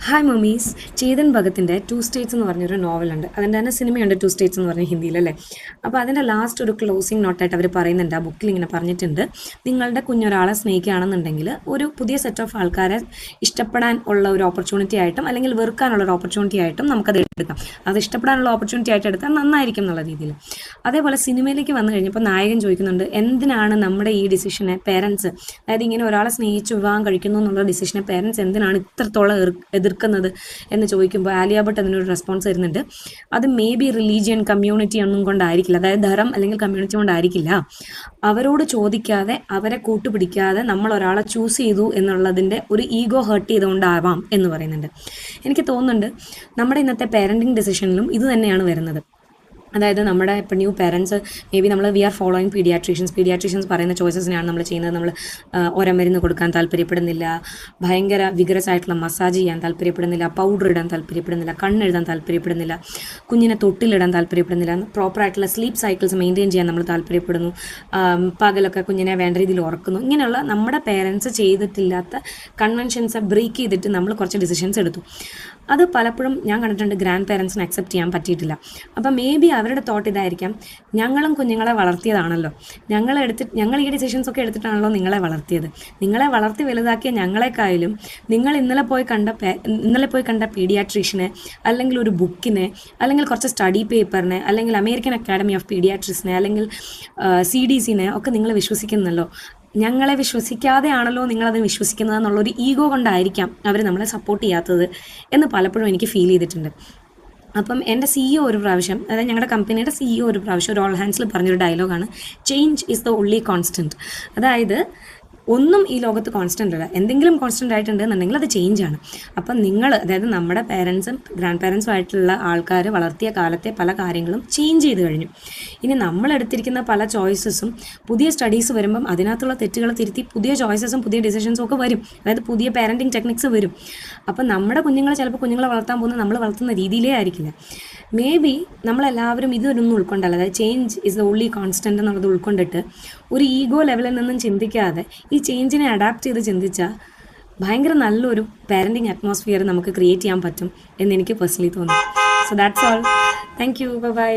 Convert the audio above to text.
Hi mummies. Chetan ഭഗത്തിൻ്റെ two states എന്ന് പറഞ്ഞൊരു നോവലുണ്ട്. അതിൻ്റെ തന്നെ സിനിമയുണ്ട് ടു സ്റ്റേറ്റ്സ് എന്ന് പറഞ്ഞ ഹിന്ദിയിലല്ലേ. അപ്പോൾ അതിൻ്റെ ലാസ്റ്റ് ഒരു ക്ലോസിങ് നോട്ടായിട്ട് അവർ പറയുന്നുണ്ട്, ആ ബുക്കിൽ ഇങ്ങനെ പറഞ്ഞിട്ടുണ്ട്, നിങ്ങളുടെ കുഞ്ഞൊരാളെ സ്നേഹിക്കുകയാണെന്നുണ്ടെങ്കിൽ ഒരു പുതിയ സെറ്റ് ഓഫ് ആൾക്കാരെ ഇഷ്ടപ്പെടാൻ ഉള്ള ഒരു ഓപ്പർച്യൂണിറ്റി ആയിട്ടും അല്ലെങ്കിൽ വെറുക്കാനുള്ള ഒരു ഓപ്പർച്യൂണിറ്റി ആയിട്ടും നമുക്കത് എടുക്കാം. അത് ഇഷ്ടപ്പെടാനുള്ള ഓപ്പർച്യൂണിറ്റി ആയിട്ട് എടുത്താൽ നന്നായിരിക്കും എന്നുള്ള രീതിയിൽ. അതേപോലെ സിനിമയിലേക്ക് വന്നു കഴിഞ്ഞപ്പോൾ നായകൻ ചോദിക്കുന്നുണ്ട്, എന്തിനാണ് നമ്മുടെ ഈ ഡിസിഷനെ പേരൻസ്, അതായത് ഇങ്ങനെ ഒരാളെ സ്നേഹിച്ച് വിവാഹം കഴിക്കുന്നു എന്നുള്ള ഡിസിഷനെ പേരൻസ് എന്തിനാണ് ഇത്രത്തോളം എതിർക്കുന്നത് എന്ന് ചോദിക്കുമ്പോൾ ആലിയ ഭട്ട് അതിനൊരു റെസ്പോൺസ് തരുന്നുണ്ട്. അത് മേ ബി റിലീജിയൻ കമ്മ്യൂണിറ്റി ഒന്നും കൊണ്ടായിരിക്കില്ല, അതായത് ധർമ്മം അല്ലെങ്കിൽ കമ്മ്യൂണിറ്റി കൊണ്ടായിരിക്കില്ല. അവരോട് ചോദിക്കാതെ അവരെ കൂട്ടുപിടിക്കാതെ നമ്മൾ ഒരാളെ ചൂസ് ചെയ്തു എന്നുള്ളതിൻ്റെ ഒരു ഈഗോ ഹേർട്ട് ചെയ്തുകൊണ്ടാവാം എന്ന് പറയുന്നുണ്ട്. എനിക്ക് തോന്നുന്നുണ്ട് നമ്മുടെ ഇന്നത്തെ പേരൻറ്റിങ് ഡിസിഷനിലും ഇത് തന്നെയാണ് വരുന്നത്. അതായത് നമ്മുടെ ഇപ്പോൾ ന്യൂ പേരൻസ് മേ ബി നമ്മൾ വി ആർ ഫോളോയിങ് പീഡിയാട്രീഷ്യൻസ് പറയുന്ന ചോയ്സസിനെയാണ് നമ്മൾ ചെയ്യുന്നത്. നമ്മൾ ഒരമരുന്ന് കൊടുക്കാൻ താല്പര്യപ്പെടുന്നില്ല, ഭയങ്കര വിഗറസ് ആയിട്ടുള്ള മസാജ് ചെയ്യാൻ താല്പര്യപ്പെടുന്നില്ല, പൗഡർ ഇടാൻ താല്പര്യപ്പെടുന്നില്ല, കണ്ണെഴുതാൻ താല്പര്യപ്പെടുന്നില്ല, കുഞ്ഞിനെ തൊട്ടിലിടാൻ താല്പര്യപ്പെടുന്നില്ല, പ്രോപ്പറായിട്ടുള്ള സ്ലീപ്പ് സൈക്കിൾസ് മെയിൻറ്റെയിൻ ചെയ്യാൻ നമ്മൾ താല്പര്യപ്പെടുന്നു, പകലൊക്കെ കുഞ്ഞിനെ വേണ്ട രീതിയിൽ ഉറക്കുന്നു. ഇങ്ങനെയുള്ള നമ്മുടെ പേരൻസ് ചെയ്തിട്ടില്ലാത്ത കൺവെൻഷൻസ് ബ്രേക്ക് ചെയ്തിട്ട് നമ്മൾ കുറച്ച് ഡിസിഷൻസ് എടുത്തു. അത് പലപ്പോഴും ഞാൻ കണ്ടിട്ടുണ്ട് ഗ്രാൻഡ് പേരൻസിന് അക്സെപ്റ്റ് ചെയ്യാൻ പറ്റിയിട്ടില്ല. അപ്പം മേ ബി അവരുടെ തോട്ട് ഇതായിരിക്കാം, ഞങ്ങളും കുഞ്ഞുങ്ങളെ വളർത്തിയതാണല്ലോ, ഞങ്ങൾ ഈ ഡിസിഷൻസ് ഒക്കെ എടുത്തിട്ടാണല്ലോ നിങ്ങളെ വളർത്തിയത്, നിങ്ങളെ വളർത്തി വലുതാക്കിയ ഞങ്ങളെക്കായാലും നിങ്ങൾ ഇന്നലെ പോയി കണ്ട പീഡിയാട്രീഷ്യനെ അല്ലെങ്കിൽ ഒരു ബുക്കിനെ അല്ലെങ്കിൽ കുറച്ച് സ്റ്റഡി പേപ്പറിനെ അല്ലെങ്കിൽ അമേരിക്കൻ അക്കാഡമി ഓഫ് പീഡിയാട്രിക്സിനെ അല്ലെങ്കിൽ CDCനെ ഒക്കെ നിങ്ങൾ വിശ്വസിക്കുന്നല്ലോ. ഞങ്ങളെ വിശ്വസിക്കാതെയാണല്ലോ നിങ്ങളത് വിശ്വസിക്കുന്നത് എന്നുള്ളൊരു ഈഗോ കൊണ്ടായിരിക്കാം അവർ നമ്മളെ സപ്പോർട്ട് ചെയ്യാത്തത് എന്ന് പലപ്പോഴും എനിക്ക് ഫീൽ ചെയ്തിട്ടുണ്ട്. അപ്പം എൻ്റെ CEO ഒരു പ്രാവശ്യം, അതായത് ഞങ്ങളുടെ കമ്പനിയുടെ CEO ഒരു പ്രാവശ്യം ഒരു ഓൾ ഹാൻഡ്സിൽ പറഞ്ഞൊരു ഡയലോഗാണ്, change is the only constant. അതായത് ഒന്നും ഈ ലോകത്ത് കോൺസ്റ്റൻ്റ് അല്ല, എന്തെങ്കിലും കോൺസ്റ്റൻ്റ് ആയിട്ടുണ്ടെന്നുണ്ടെങ്കിൽ അത് ചേഞ്ചാണ്. അപ്പം നിങ്ങൾ, അതായത് നമ്മുടെ പേരൻസും ഗ്രാൻഡ് പേരൻസും ആയിട്ടുള്ള ആൾക്കാർ വളർത്തിയ കാലത്തെ പല കാര്യങ്ങളും ചേഞ്ച് ചെയ്ത് കഴിഞ്ഞു. ഇനി നമ്മളെടുത്തിരിക്കുന്ന പല ചോയ്സസും പുതിയ സ്റ്റഡീസ് വരുമ്പം അതിനകത്തുള്ള തെറ്റുകൾ തിരുത്തി പുതിയ ചോയ്സസും പുതിയ ഡിസിഷൻസും ഒക്കെ വരും, അതായത് പുതിയ പാരൻറ്റിങ് ടെക്നിക്സ് വരും. അപ്പം നമ്മുടെ കുഞ്ഞുങ്ങളെ വളർത്താൻ പോകുന്നത് നമ്മൾ വളർത്തുന്ന രീതിയിലേ ആയിരിക്കില്ല. മേ ബി നമ്മളെല്ലാവരും ഇതൊന്നും ഉൾക്കൊണ്ടല്ല, അതായത് change is the only constant എന്നുള്ളത് ഉൾക്കൊണ്ടിട്ട് ഒരു ഈഗോ ലെവലിൽ നിന്നും ചിന്തിക്കാതെ ഈ ചേഞ്ചിനെ അഡാപ്റ്റ് ചെയ്ത് ചിന്തിച്ചാൽ ഭയങ്കര നല്ലൊരു പാരൻറ്റിങ് അറ്റ്മോസ്ഫിയർ നമുക്ക് ക്രിയേറ്റ് ചെയ്യാൻ പറ്റും എന്ന് എനിക്ക് പേഴ്സണലി തോന്നുന്നു. So that's all. Thank you. By.